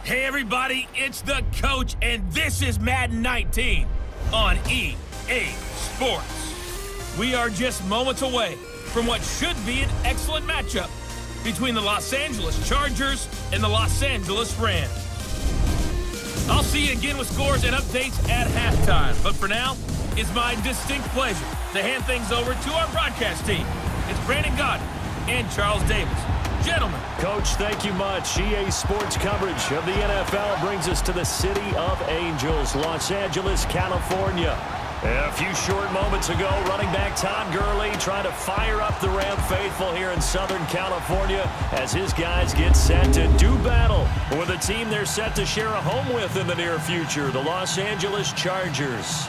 Hey everybody, it's the coach, and this is Madden 19 on EA Sports. We are just moments away from what should be an excellent matchup between the Los Angeles Chargers and the Los Angeles Rams. I'll see you again with scores and updates at halftime, but for now, it's my distinct pleasure to hand things over to our broadcast team. It's Brandon Godden and Charles Davis. Gentlemen. Coach, thank you much. EA Sports coverage of the NFL brings us to the City of Angels, Los Angeles, California. A few short moments ago, running back Todd Gurley trying to fire up the Ram faithful here in Southern California as his guys get set to do battle with a team they're set to share a home with in the near future, the Los Angeles Chargers.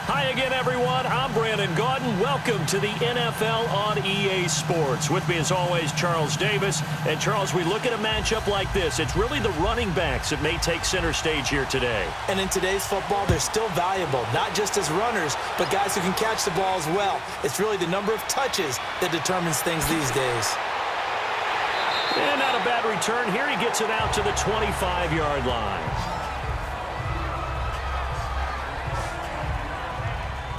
Hi again, everyone. I'm Brandon Godden. Welcome to the NFL on EA Sports. With me, as always, Charles Davis. And, Charles, we look at a matchup like this. It's really the running backs that may take center stage here today. And in today's football, they're still valuable, not just as runners, but guys who can catch the ball as well. It's really the number of touches that determines things these days. And not a bad return here. He gets it out to the 25-yard line.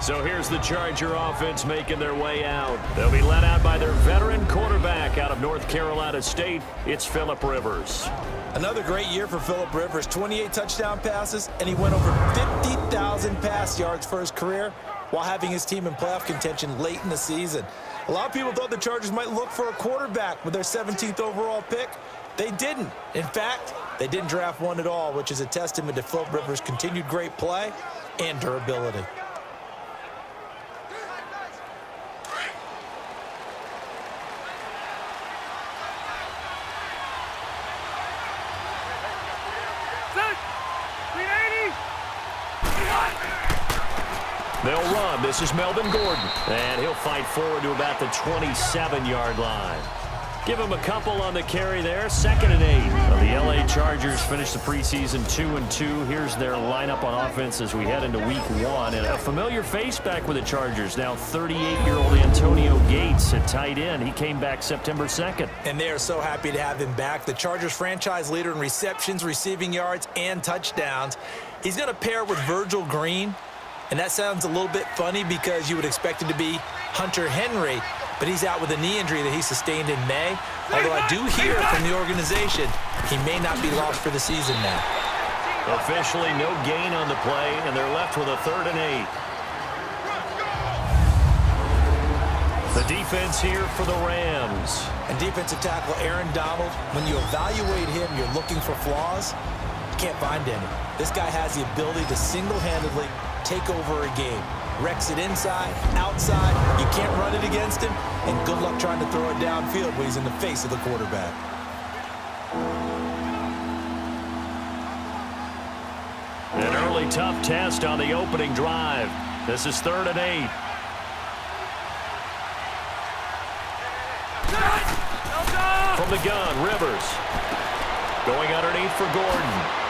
So here's the Charger offense making their way out. They'll be led out by their veteran quarterback out of North Carolina State. It's Phillip Rivers. Another great year for Phillip Rivers. 28 touchdown passes, and he went over 50,000 pass yards for his career while having his team in playoff contention late in the season. A lot of people thought the Chargers might look for a quarterback with their 17th overall pick. They didn't. In fact, they didn't draft one at all, which is a testament to Phillip Rivers' continued great play and durability. They'll run. This is Melvin Gordon. And he'll fight forward to about the 27-yard line. Give him a couple on the carry there. 2nd and 8. The LA Chargers finished the preseason 2-2. Here's their lineup on offense as we head into week 1. And a familiar face back with the Chargers. Now 38-year-old Antonio Gates at tight end. He came back September 2nd. And they are so happy to have him back. The Chargers franchise leader in receptions, receiving yards, and touchdowns. He's going to pair with Virgil Green. And that sounds a little bit funny because you would expect it to be Hunter Henry, but he's out with a knee injury that he sustained in May. Although I do hear from the organization he may not be lost for the season now. Officially no gain on the play, and they're left with a 3rd and 8. The defense here for the Rams. And defensive tackle Aaron Donald, when you evaluate him, you're looking for flaws. You can't find any. This guy has the ability to single-handedly take over a game. Wrecks it inside, outside. You can't run it against him. And good luck trying to throw it downfield when he's in the face of the quarterback. An early tough test on the opening drive. This is 3rd and 8. From the gun, Rivers. Going underneath for Gordon.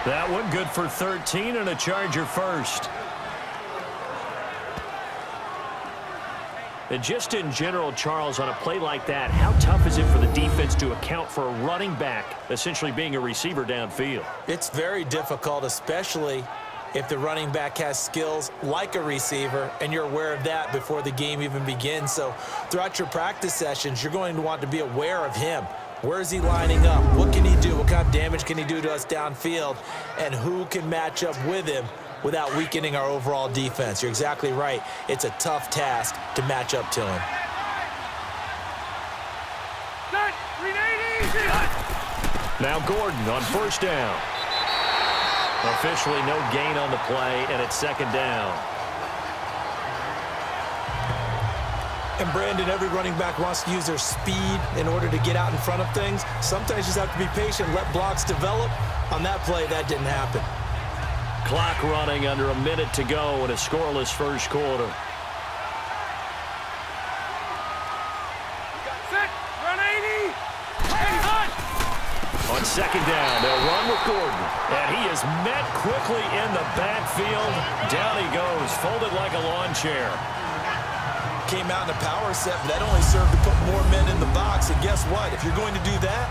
That one good for 13 and a Charger first. And just in general, Charles, on a play like that, how tough is it for the defense to account for a running back essentially being a receiver downfield? It's very difficult, especially if the running back has skills like a receiver, and you're aware of that before the game even begins. So throughout your practice sessions, you're going to want to be aware of him. Where is he lining up? What can he do? What kind of damage can he do to us downfield? And who can match up with him without weakening our overall defense? You're exactly right. It's a tough task to match up to him. Now Gordon on 1st down. Officially no gain on the play, and it's 2nd down. And Brandon, every running back wants to use their speed in order to get out in front of things. Sometimes you just have to be patient, let blocks develop. On that play, that didn't happen. Clock running under a minute to go in a scoreless first quarter. On 2nd down, they'll run with Gordon. And he is met quickly in the backfield. Down he goes, folded like a lawn chair. came out in a power set, but that only served to put more men in the box. And guess what? If you're going to do that,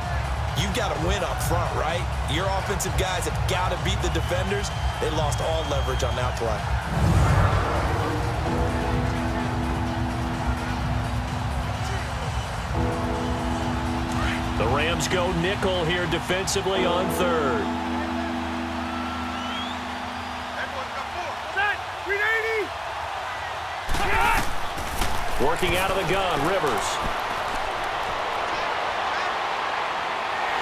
you've got to win up front, right? Your offensive guys have got to beat the defenders. They lost all leverage on that play. The Rams go nickel here defensively on third. Working out of the gun, Rivers.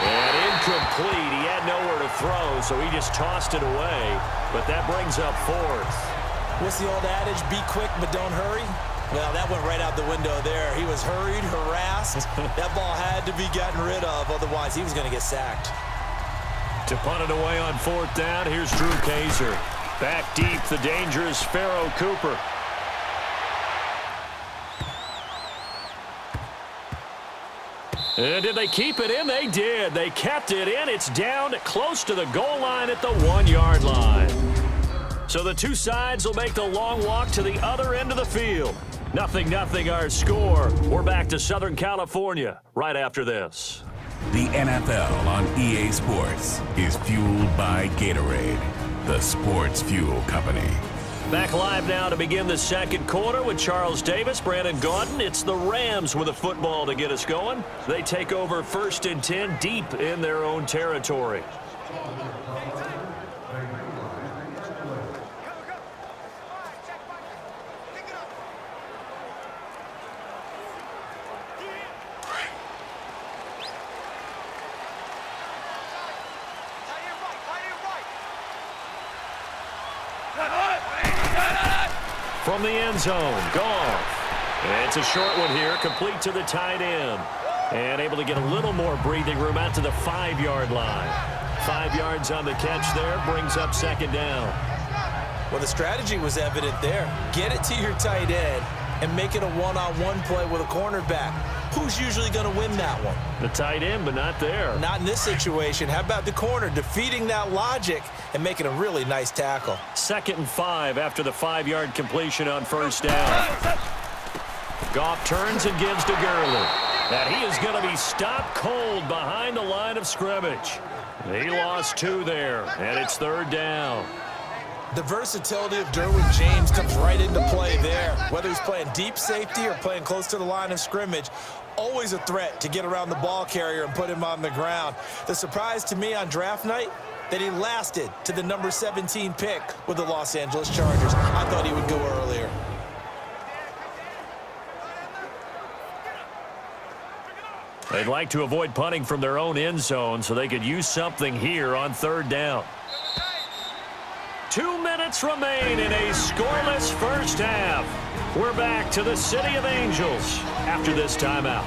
And incomplete. He had nowhere to throw, so he just tossed it away. But that brings up fourth. What's the old adage? Be quick, but don't hurry. Well, that went right out the window there. He was hurried, harassed. That ball had to be gotten rid of, otherwise he was going to get sacked. To punt it away on fourth down, here's Drew Kaiser. Back deep, the dangerous Pharaoh Cooper. And did they keep it in? They did. They kept it in. It's down close to the goal line at the 1-yard line. So the two sides will make the long walk to the other end of the field. 0-0 our score. We're back to Southern California right after this. The NFL on EA Sports is fueled by Gatorade, the sports fuel company. Back live now to begin the second quarter with Charles Davis, Brandon Gaudin. It's the Rams with a football to get us going. They take over 1st and 10 deep in their own territory. From the end zone, Goff. It's a short one here, complete to the tight end. And able to get a little more breathing room out to the 5-yard line. 5 yards on the catch there, brings up 2nd down. Well, the strategy was evident there. Get it to your tight end and make it a one-on-one play with a cornerback. Who's usually going to win that one? The tight end, but not there. Not in this situation. How about the corner defeating that logic and making a really nice tackle? 2nd and 5 after the 5-yard completion on 1st down. Goff turns and gives to Gurley. And he is going to be stopped cold behind the line of scrimmage. He lost 2 there, and it's 3rd down. The versatility of Derwin James comes right into play there. Whether he's playing deep safety or playing close to the line of scrimmage, always a threat to get around the ball carrier and put him on the ground. The surprise to me on draft night, that he lasted to the number 17 pick with the Los Angeles Chargers. I thought he would go earlier. They'd like to avoid punting from their own end zone so they could use something here on 3rd down. 2 minutes remain in a scoreless first half. We're back to the City of Angels after this timeout.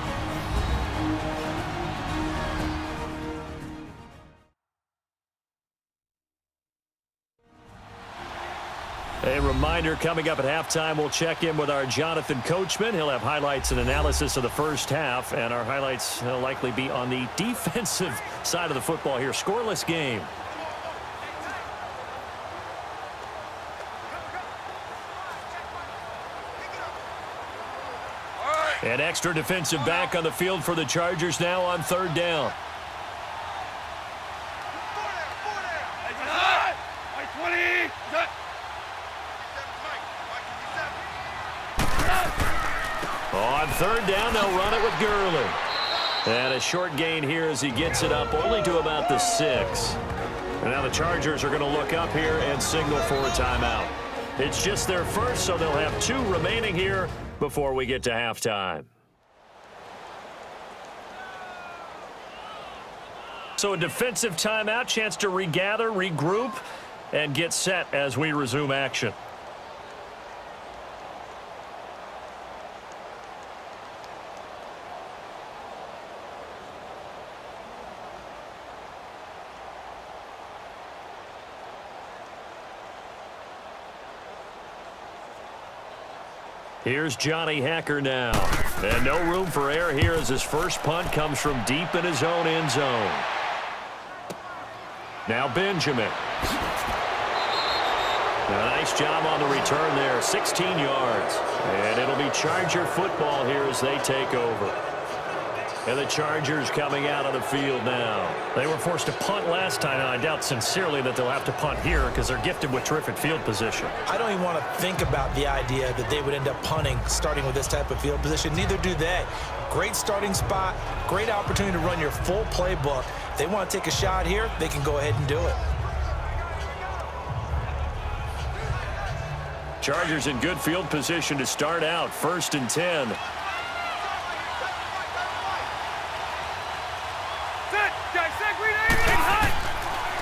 A reminder, coming up at halftime, we'll check in with our Jonathan Coachman. He'll have highlights and analysis of the first half, and our highlights will likely be on the defensive side of the football here. Scoreless game. An extra defensive back on the field for the Chargers now on 3rd down. On 3rd down, they'll run it with Gurley. And a short gain here as he gets it up only to about the 6. And now the Chargers are going to look up here and signal for a timeout. It's just their first, so they'll have 2 remaining here before we get to halftime. So a defensive timeout, chance to regather, regroup, and get set as we resume action. Here's Johnny Hacker now. And no room for error here as his first punt comes from deep in his own end zone. Now Benjamin. A nice job on the return there, 16 yards. And it'll be Charger football here as they take over. And the Chargers coming out on the field now. They were forced to punt last time, and I doubt sincerely that they'll have to punt here because they're gifted with terrific field position. I don't even want to think about the idea that they would end up punting starting with this type of field position. Neither do they. Great starting spot, great opportunity to run your full playbook. If they want to take a shot here, they can go ahead and do it. Chargers in good field position to start out, 1st and 10.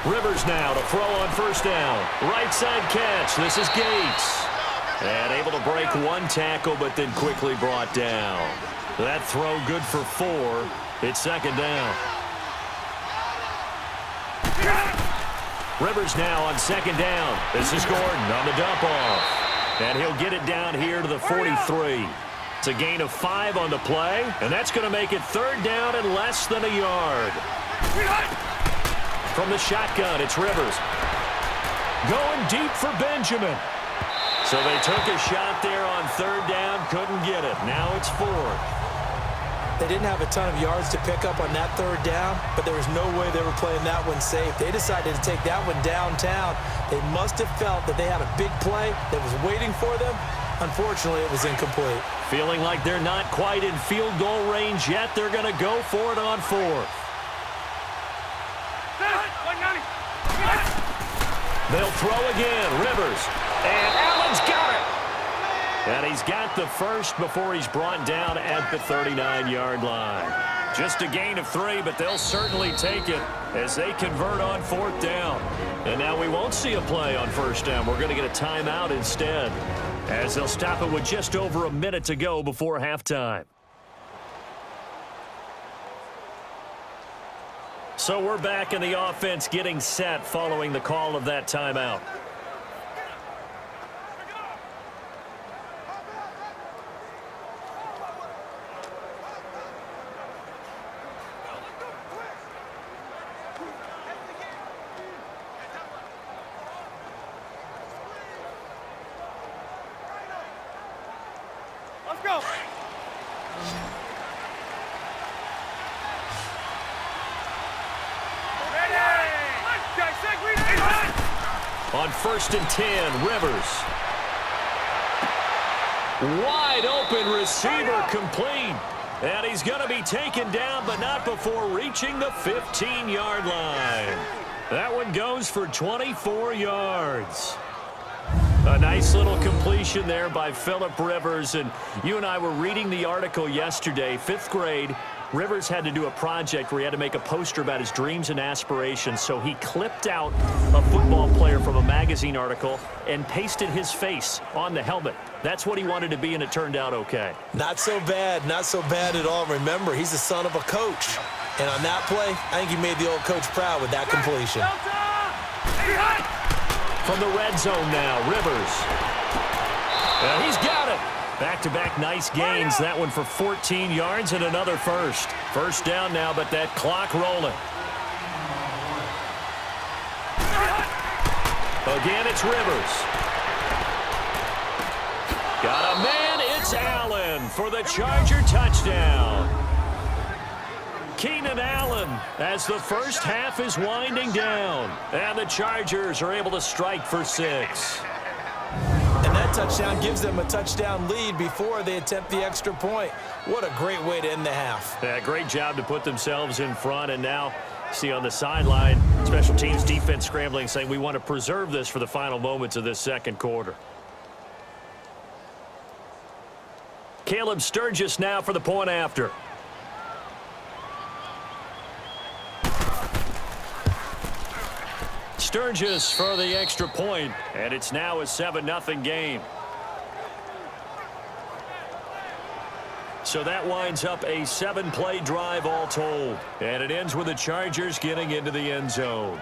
Rivers now to throw on 1st down. Right side catch. This is Gates. And able to break one tackle, but then quickly brought down. That throw good for 4. It's 2nd down. Rivers now on 2nd down. This is Gordon on the dump off. And he'll get it down here to the 43. It's a gain of 5 on the play, and that's going to make it 3rd down and less than a yard. From the shotgun, it's Rivers. Going deep for Benjamin. So they took a shot there on 3rd down, couldn't get it. Now it's 4th. They didn't have a ton of yards to pick up on that 3rd down, but there was no way they were playing that one safe. They decided to take that one downtown. They must have felt that they had a big play that was waiting for them. Unfortunately, it was incomplete. Feeling like they're not quite in field goal range yet, they're going to go for it on 4th. They'll throw again. Rivers. And Allen's got it. And he's got the first before he's brought down at the 39-yard line. Just a gain of 3, but they'll certainly take it as they convert on 4th down. And now we won't see a play on 1st down. We're going to get a timeout instead, as they'll stop it with just over a minute to go before halftime. So we're back in the offense getting set following the call of that timeout. Let's go. On 1st and 10, Rivers. Wide open receiver complete. And he's going to be taken down, but not before reaching the 15-yard line. That one goes for 24 yards. A nice little completion there by Phillip Rivers. And you and I were reading the article yesterday, 5th grade. Rivers had to do a project where he had to make a poster about his dreams and aspirations, so he clipped out a football player from a magazine article and pasted his face on the helmet. That's what he wanted to be, and it turned out okay. Not so bad at all. Remember, he's the son of a coach. And on that play, I think he made the old coach proud with that completion. From the red zone now, Rivers. And he's got it. Back-to-back nice gains. That one for 14 yards and another first. 1st down now, but that clock rolling. Again, it's Rivers. Got a man. It's Allen for the Charger touchdown. Keenan Allen as the first half is winding down. And the Chargers are able to strike for 6. And that touchdown gives them a touchdown lead before they attempt the extra point. What a great way to end the half. Yeah, great job to put themselves in front. And now, see on the sideline, special teams defense scrambling, saying we want to preserve this for the final moments of this 2nd quarter. Caleb Sturgis now for the point after. Sturgis for the extra point, and it's now a 7-0 game. So that winds up a 7-play drive all told, and it ends with the Chargers getting into the end zone.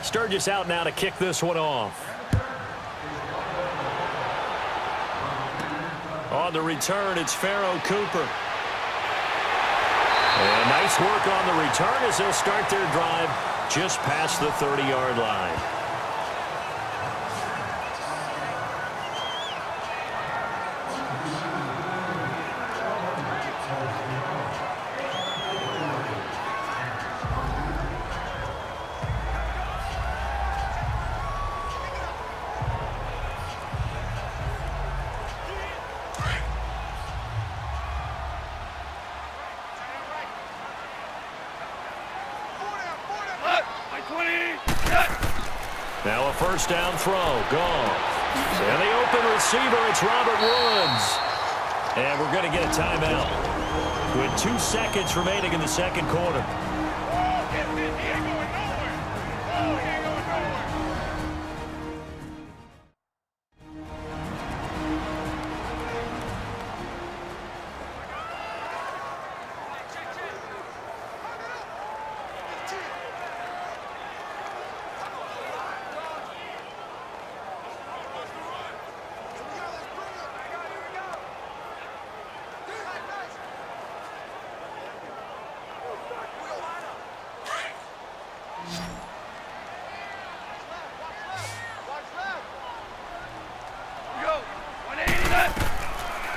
Sturgis out now to kick this one off. On the return, it's Pharaoh Cooper. And nice work on the return as they'll start their drive just past the 30-yard line. Now a first down throw. Gone. And the open receiver, it's Robert Woods. And we're going to get a timeout with 2 seconds remaining in the second quarter.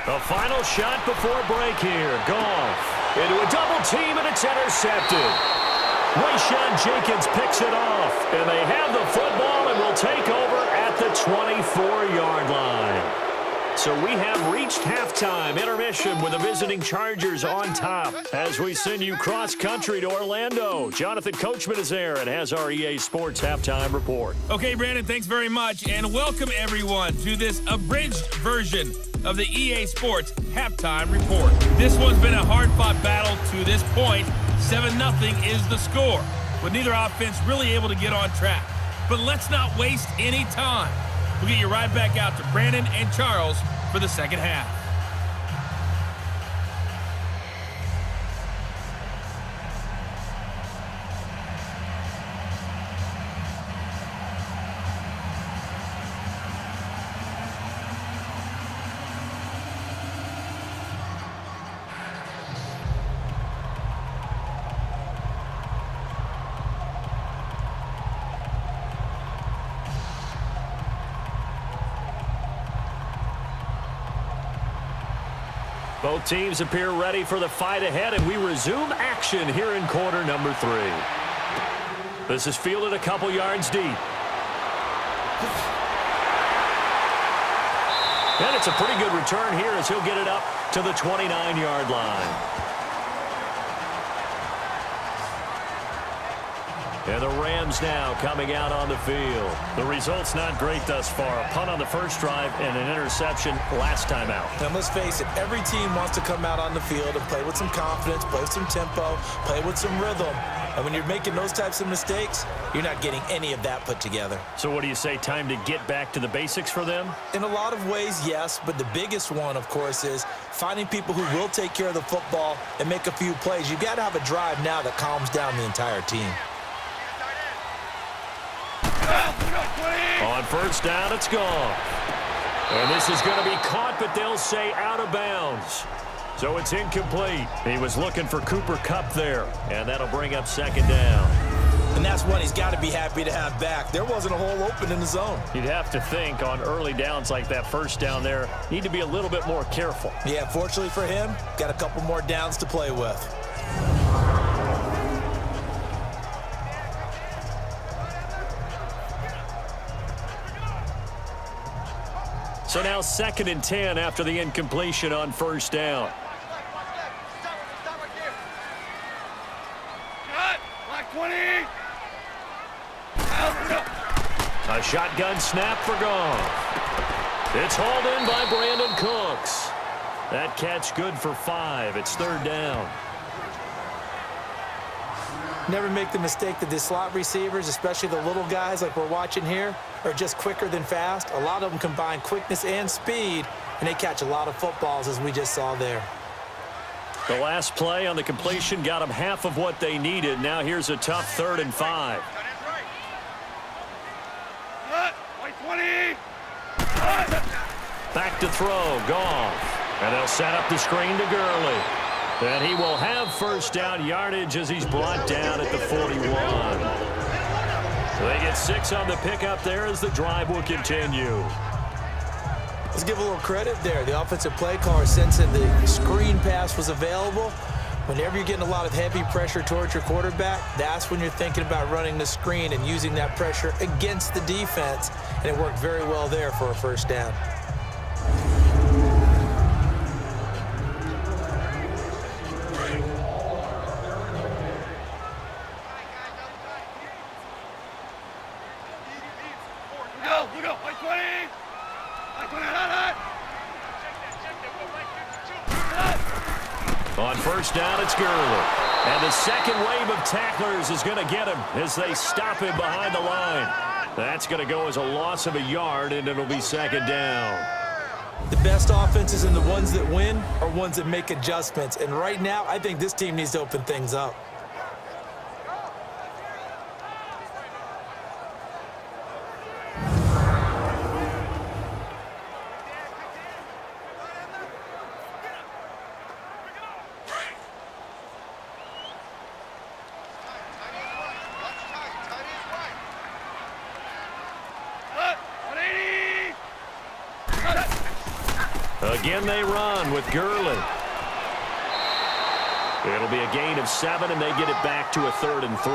The final shot before break here. Goff into a double team, and it's intercepted. Rayshawn Jenkins picks it off, and they have the football and will take over at the 24-yard line. So we have reached halftime intermission with the visiting Chargers on top as we send you cross-country to Orlando. Jonathan Coachman is there and has our EA Sports halftime report. Okay, Brandon, thanks very much, and welcome everyone to this abridged version of the EA Sports halftime report. This one's been a hard-fought battle to this point. 7-0 is the score, with neither offense really able to get on track. But let's not waste any time. We'll get you right back out to Brandon and Charles for the second half. Both teams appear ready for the fight ahead, and we resume action here in quarter number 3. This is fielded a couple yards deep. And it's a pretty good return here as he'll get it up to the 29-yard line. And the Rams now coming out on the field. The result's not great thus far. A punt on the first drive and an interception last time out. And let's face it, every team wants to come out on the field and play with some confidence, play with some tempo, play with some rhythm. And when you're making those types of mistakes, you're not getting any of that put together. So what do you say, time to get back to the basics for them? In a lot of ways, yes, but the biggest one, of course, is finding people who will take care of the football and make a few plays. You've got to have a drive now that calms down the entire team. On first down, it's gone. And this is going to be caught, but they'll say out of bounds. So it's incomplete. He was looking for Cooper Kupp there, and that'll bring up second down. And that's one he's got to be happy to have back. There wasn't a hole open in the zone. You'd have to think on early downs like that first down there, need to be a little bit more careful. Yeah, fortunately for him, got a couple more downs to play with. So now 2nd and 10 after the incompletion on first down. A shotgun snap for Goff. It's hauled in by Brandon Cooks. That catch good for 5. It's 3rd down. Never make the mistake that the slot receivers, especially the little guys like we're watching here, are just quicker than fast. A lot of them combine quickness and speed, and they catch a lot of footballs, as we just saw there. The last play on the completion got them half of what they needed. Now here's a tough 3rd and 5. Back to throw, Goff. And they'll set up the screen to Gurley. And he will have first down yardage as he's brought down at the 41. They get 6 on the pickup there as the drive will continue. Let's give a little credit there. The offensive play caller sensing the screen pass was available. Whenever you're getting a lot of heavy pressure towards your quarterback, that's when you're thinking about running the screen and using that pressure against the defense. And it worked very well there for a first down. On first down, it's Gurley. And the second wave of tacklers is going to get him as they stop him behind the line. That's going to go as a loss of a yard, and it'll be second down. The best offenses and the ones that win are ones that make adjustments. And right now, I think this team needs to open things up. Again, they run with Gurley. It'll be a gain of 7, and they get it back to a 3rd and 3.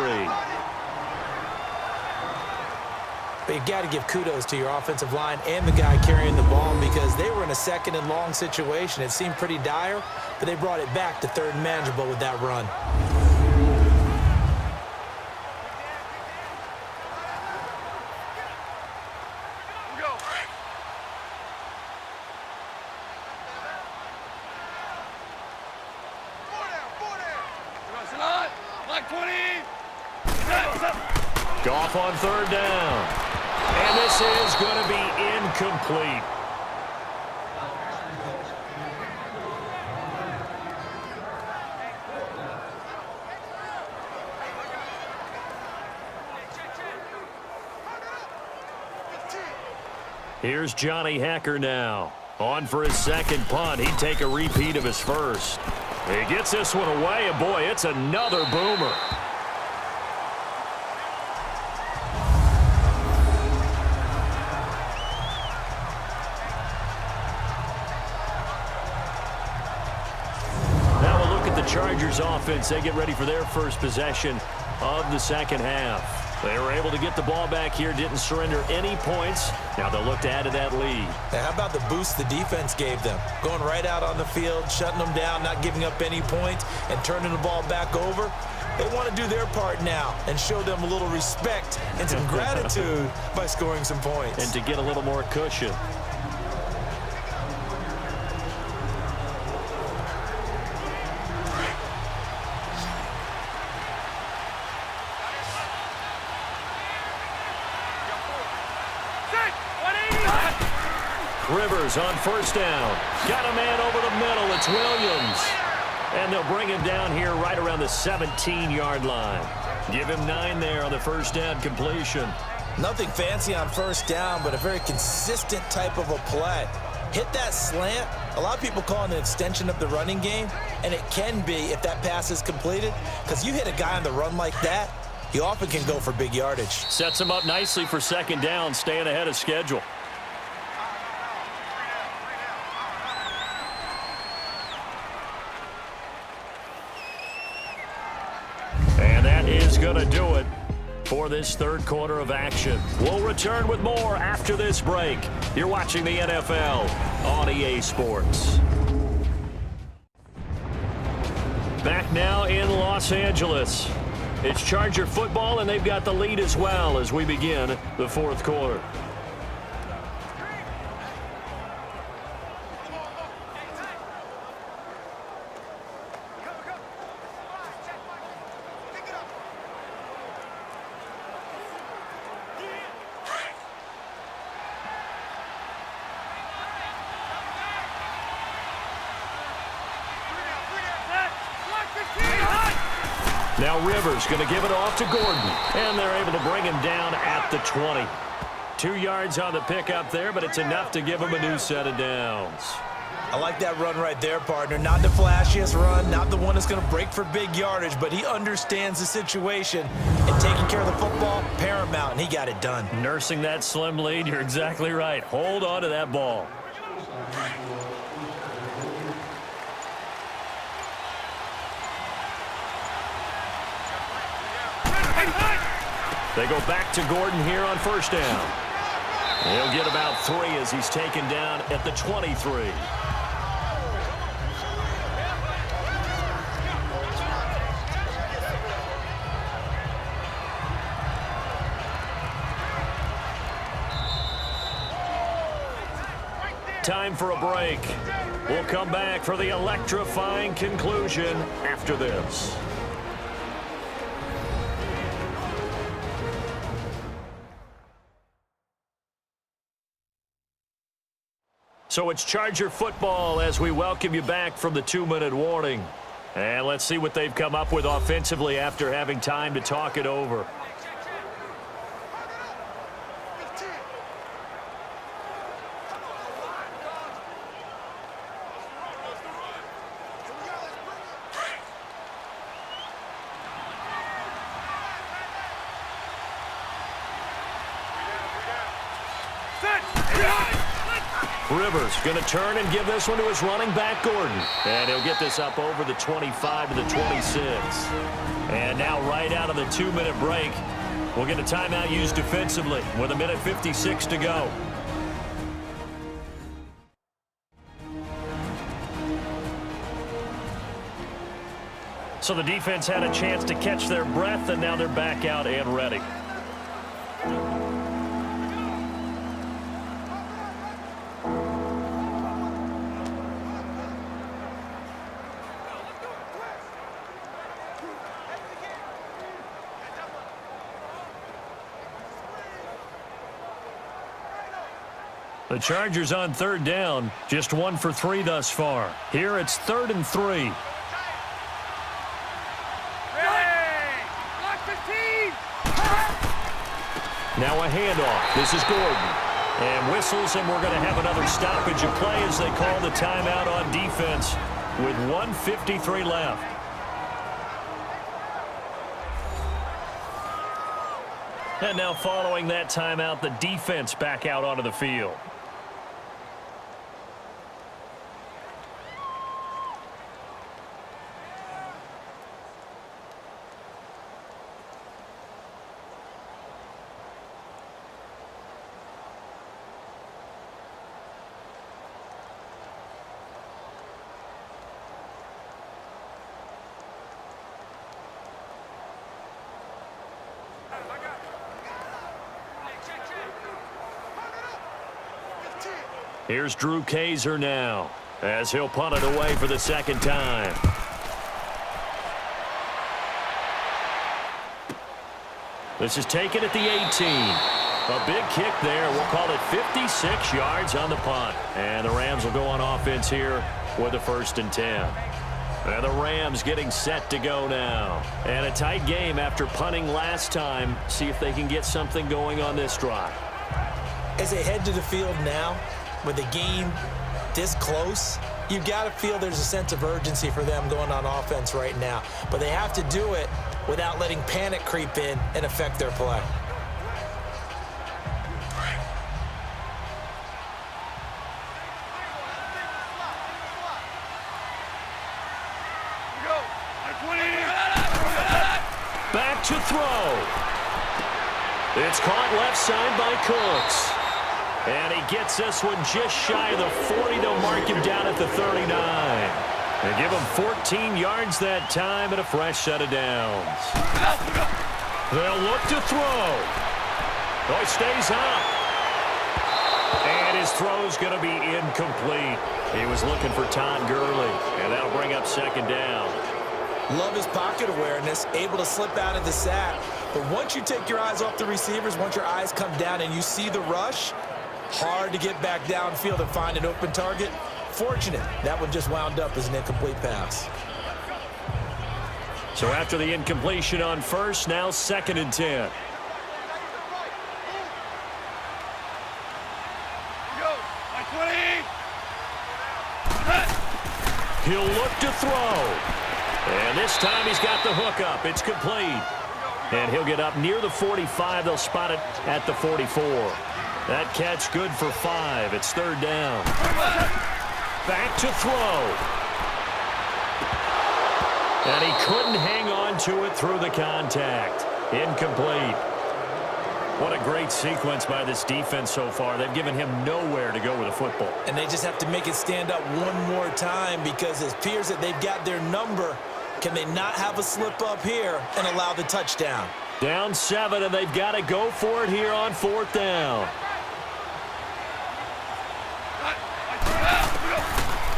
But you got to give kudos to your offensive line and the guy carrying the ball because they were in a 2nd and long situation. It seemed pretty dire, but they brought it back to 3rd and manageable with that run. Goff on 3rd down. And this is going to be incomplete. Here's Johnny Hacker now. On for his second punt. He'd take a repeat of his first. He gets this one away, and boy, it's another boomer. Chargers offense, they get ready for their first possession of the second half. They were able to get the ball back here, didn't surrender any points. Now they'll look to add to that lead. Now, how about the boost the defense gave them? Going right out on the field, shutting them down, not giving up any points, and turning the ball back over. They want to do their part now and show them a little respect and some gratitude by scoring some points. And to get a little more cushion. Rivers on first down. Got a man over the middle. It's Williams. And they'll bring him down here right around the 17-yard line. Give him 9 there on the first down completion. Nothing fancy on first down, but a very consistent type of a play. Hit that slant. A lot of people call it an extension of the running game, and it can be if that pass is completed, because you hit a guy on the run like that, you often can go for big yardage. Sets him up nicely for second down, staying ahead of schedule. And that is going to do it for this third quarter of action. We'll return with more after this break. You're watching the NFL on EA Sports. Back now in Los Angeles. It's Charger football, and they've got the lead as well as we begin the fourth quarter. Now Rivers going to give it off to Gordon, and they're able to bring him down at the 20. 2 yards on the pickup there, but it's enough to give him a new set of downs. I like that run right there, partner. Not the flashiest run, not the one that's going to break for big yardage, but he understands the situation, and taking care of the football, paramount, and he got it done. Nursing that slim lead, you're exactly right. Hold on to that ball. They go back to Gordon here on first down. He'll get about 3 as he's taken down at the 23. Time for a break. We'll come back for the electrifying conclusion after this. So it's Charger football as we welcome you back from the 2-minute warning. And let's see what they've come up with offensively after having time to talk it over. Rivers going to turn and give this one to his running back, Gordon. And he'll get this up over the 25 to the 26. And now right out of the 2-minute break, we'll get a timeout used defensively with 1:56 to go. So the defense had a chance to catch their breath, and now they're back out and ready. The Chargers on third down, just 1 for 3 thus far. Here it's 3rd and 3. Now a handoff. This is Gordon. And whistles, and we're going to have another stoppage of play as they call the timeout on defense with 1:53 left. And now following that timeout, the defense back out onto the field. Here's Drew Kaiser now as he'll punt it away for the second time. This is taken at the 18. A big kick there. We'll call it 56 yards on the punt. And the Rams will go on offense here with a 1st and 10. And the Rams getting set to go now. And a tight game after punting last time. See if they can get something going on this drive. As they head to the field now, with the game this close, you've got to feel there's a sense of urgency for them going on offense right now. But they have to do it without letting panic creep in and affect their play. Back to throw. It's caught left side by Cooks. And he gets this one just shy of the 40. They'll mark him down at the 39. And give him 14 yards that time and a fresh set of downs. They'll look to throw. Oh, he stays up. And his throw's going to be incomplete. He was looking for Todd Gurley. And that'll bring up 2nd down. Love his pocket awareness, able to slip out of the sack. But once you take your eyes off the receivers, once your eyes come down and you see the rush, hard to get back downfield and find an open target. Fortunate, that one just wound up as an incomplete pass. So after the incompletion on first, now 2nd and 10. He'll look to throw. And this time he's got the hook up. It's complete. And he'll get up near the 45. They'll spot it at the 44. That catch good for 5. It's third down. Back to throw. And he couldn't hang on to it through the contact. Incomplete. What a great sequence by this defense so far. They've given him nowhere to go with the football. And they just have to make it stand up one more time because it appears that they've got their number. Can they not have a slip up here and allow the touchdown? Down 7, and they've got to go for it here on 4th down.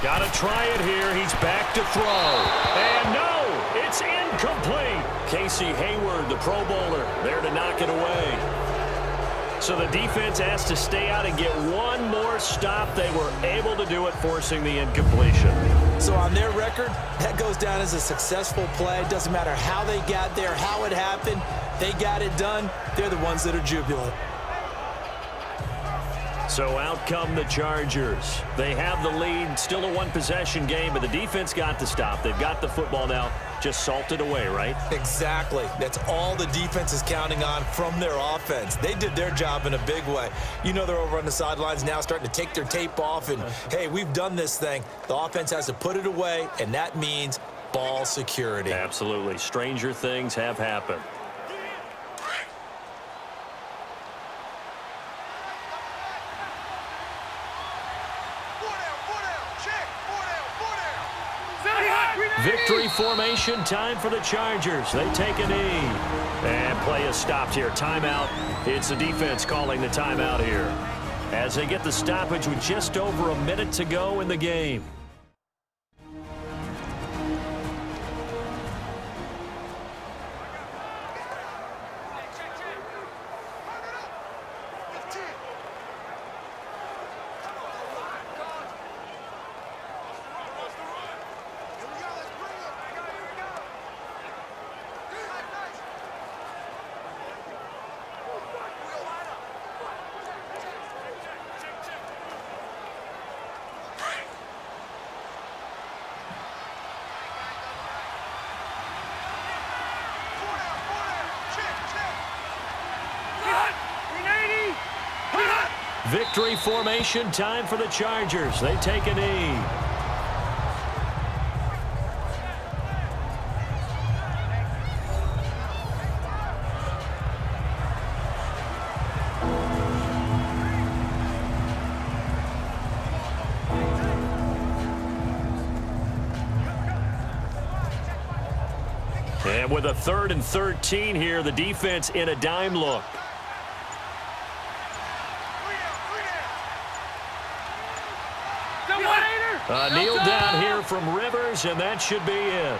Got to try it here. He's back to throw. And no, it's incomplete. Casey Hayward, the Pro Bowler, there to knock it away. So the defense has to stay out and get one more stop. They were able to do it, forcing the incompletion. So on their record, that goes down as a successful play. Doesn't matter how they got there, how it happened. They got it done. They're the ones that are jubilant. So out come the Chargers. They have the lead, still a one-possession game, but the defense got the stop. They've got the football now, just salted away, right? Exactly. That's all the defense is counting on from their offense. They did their job in a big way. You know they're over on the sidelines now starting to take their tape off, and, hey, we've done this thing. The offense has to put it away, and that means ball security. Absolutely. Stranger things have happened. Victory formation, time for the Chargers. They take a knee. And play is stopped here. Timeout. It's the defense calling the timeout here as they get the stoppage with just over a minute to go in the game. Victory formation, time for the Chargers. They take a knee. And with a 3rd and 13 here, the defense in a dime look. Kneel down here from Rivers, and that should be it.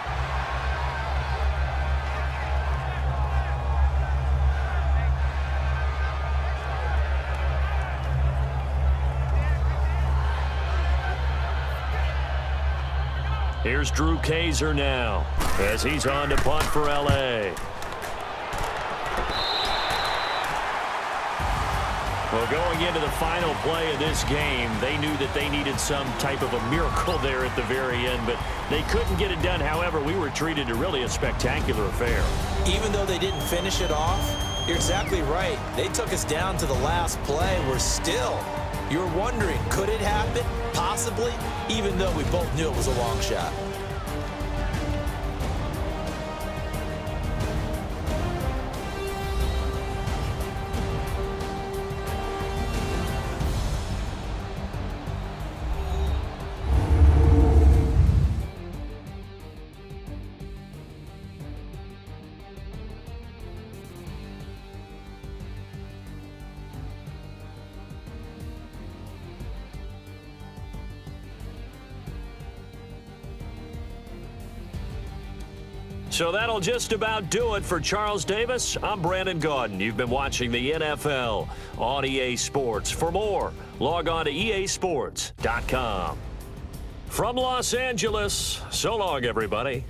Here's Drew Kaiser now as he's on to punt for L.A. Well, going into the final play of this game, they knew that they needed some type of a miracle there at the very end, but they couldn't get it done. However, we were treated to really a spectacular affair. Even though they didn't finish it off, you're exactly right. They took us down to the last play. We're still, you're wondering, could it happen? Possibly, even though we both knew it was a long shot. So that'll just about do it for Charles Davis. I'm Brandon Gaudin. You've been watching the NFL on EA Sports. For more, log on to easports.com. From Los Angeles, so long, everybody.